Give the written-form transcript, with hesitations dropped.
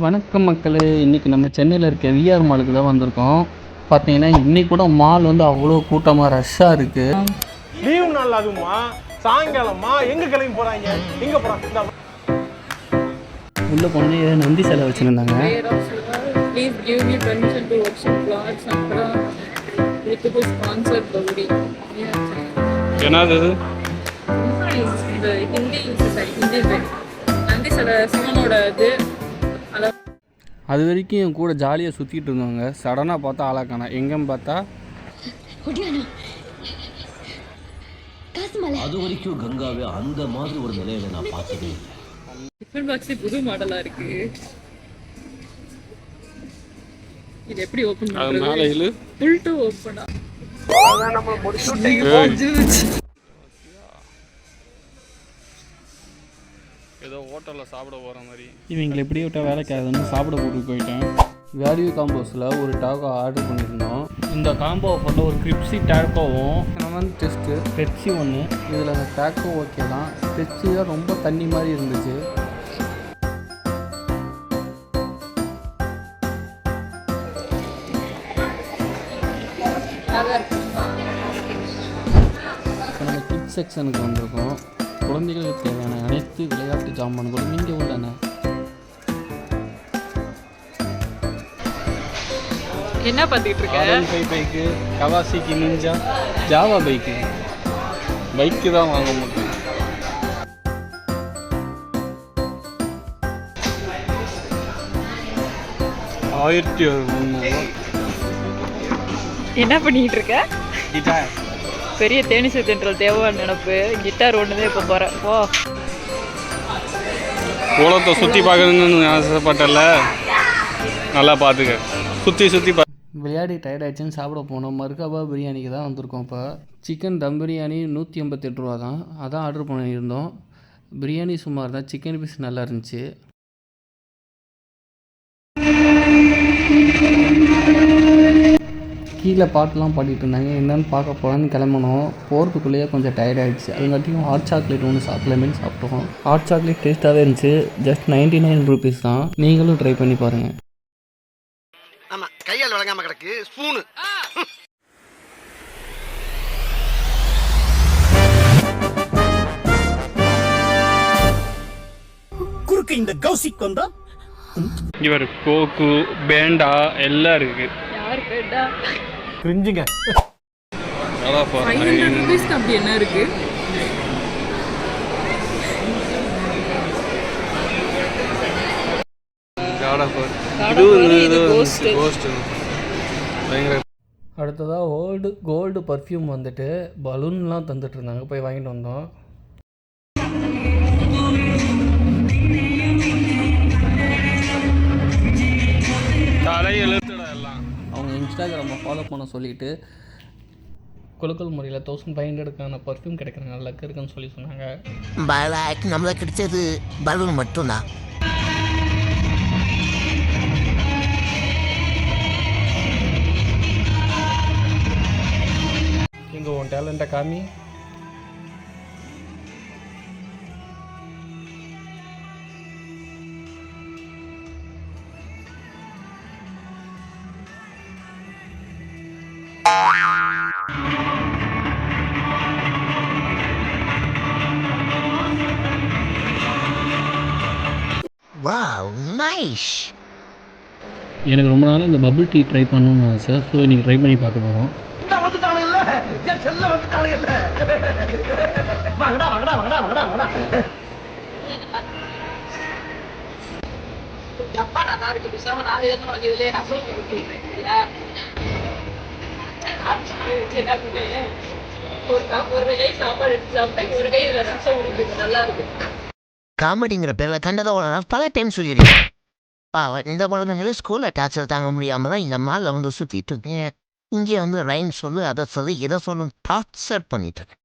வணக்கம் மக்களே, இன்றைக்கி நம்ம சென்னையில் இருக்க விஆர் மாலுக்கு தான் வந்திருக்கோம். பார்த்தீங்கன்னா இன்றைக்கி கூட மால் வந்து அவ்வளோ கூட்டமாக ரஷ்ஷாக இருக்குது. லீவ் நாள் அதுமா சாயங்காலமா எங்கே கிளம்பி போகிறாங்க, எங்கே போகிறாங்க? உள்ளே போனே நந்தி சிலை வச்சுருந்தாங்க. என்னது அது வரைக்கும் என் கூட ஜாலியாக சுற்றிட்டு இருந்தவங்க சடனாக பார்த்தா ஆளாக்கானா. எங்கன்னு பார்த்தா அது வரைக்கும் கங்காவே அந்த மாதிரி ஒரு நிலையில நான் பார்த்தது. டிஃபன் பாக்ஸ் புது மாடலா இருக்கு. இது எப்படி ஓபன் பண்றது? மேல இழு. ஃபுல் டு ஓபனா. அத நம்ம முடிச்சுட்டோம். ஏதோ ஹோட்டலில் சாப்பிட போகிற மாதிரி. இவங்களை எப்படி விட்டால் வேலைக்கு ஆகுதுன்னு சாப்பிட போட்டு போயிட்டேன். வேல்யூ காம்போஸில் ஒரு டாக்கோ ஆர்டர் பண்ணியிருந்தோம். இந்த காம்போவை போட்ட ஒரு கிரிப்ஸி டாக்கோவும் வந்து டெஸ்ட்டு பெப்சி ஒன்று. இதில் அந்த டாக்கோ ஓகே தான், பெப்சி தான் ரொம்ப தண்ணி மாதிரி இருந்துச்சு. இப்போ நம்ம கிட்ஸ் செக்ஷனுக்கு வந்திருக்கோம். குழந்தைகளுக்கு தேவையான அனைத்து விளையாட்டு ஜாமான்களும் இங்கே உள்ளன. என்ன பார்த்துட்டு இருக்க? பைக்கு, கவாசிக்கு நிஞ்சா, ஜாவா பைக்கு தான் வாங்க முடியும். என்ன பண்ணிட்டு இருக்க? கிட்டார். பெரிய தேனிசை தென்றல் தேவான்னு நினப்பு. கிட்டார் ஒன்றுதான் இப்போ போகிறேன். ஓ, உலகத்தை சுற்றி பார்க்கணுன்னு ஆசைப்பட்டல, நல்லா பார்த்துக்க. சுற்றி விளையாடி டயர்ட் ஆகிடுச்சின்னு சாப்பிட போனோம். மர்கபா பிரியாணிக்கு தான் வந்திருக்கோம். இப்போ சிக்கன் தம் பிரியாணி 188 ரூபா தான். அதான் ஆர்டர் பண்ணியிருந்தோம். பிரியாணி சுமார் தான், சிக்கன் பீஸ் நல்லா இருந்துச்சு. கீழே பாட்டெலாம் பாடிட்டு இருந்தாங்க. என்னென்னு பார்க்க போகலான்னு கிளம்பணும். போகிறதுக்குள்ளேயே கொஞ்சம் டயர்ட் ஆகிடுச்சு. அதுங்காட்டியும் ஹாட் சாக்லேட் ஒன்று சாப்பிடலாமேன்னு சாப்பிட்டோம். ஹாட் சாக்லேட் டேஸ்ட்டாகவே இருந்துச்சு. ஜஸ்ட் 99 ருபீஸ் தான். நீங்களும் ட்ரை பண்ணி பாருங்கள். ஆமா, கையால் வழங்காம கிடக்கு ஸ்பூனு. குறுக்கு இந்த கௌசிக் வந்தா இவர் கோக்கு பேண்டா எல்லாம் இருக்கு. யார் கேட்டா? கிரிஞ்சுங்க. 500 ரூபீஸ்க்கு அப்படி என்ன இருக்கு? அடுத்ததாக கோல்டு பர்ஃப்யூம் வந்துட்டு பலூன்லாம் தந்துட்டு இருந்தாங்க. போய் வாங்கிட்டு வந்தோம். அவங்க இன்ஸ்டாகிராமை ஃபாலோ பண்ண சொல்லிட்டு குலுக்கல் முறையில் 1500க்கான பர்ஃப்யூம் கிடைக்கிற நல்ல இருக்குன்னு சொல்லி சொன்னாங்க. நம்மளுக்கு கிடைச்சது பலூன் மட்டும்தான். இங்கே உன் டேலண்ட்டை காமி. Wow, nice. எனக்கு ரொம்ப நாள் இந்த பபிள் டீ ட்ரை பண்ணணும்னு ஆசை. ஸோ இன்றைக்கி ட்ரை பண்ணி பார்க்க போகிறோம். காமெடிங்கிற பேர்ல கண்டதை பல டைம் சொல்லியிருக்கேன். இந்த குழந்தைங்களும் ஸ்கூலில் டார்ச்சர் தாங்க முடியாமல் தான் இந்த மாலில் வந்து சுற்றிட்டு இருக்கேன். இங்கே வந்து ரைன் சொல்லு, அதை சொல்லு, இதை சொல்லு டார்ச்சர் பண்ணிட்டு இருக்கேன்.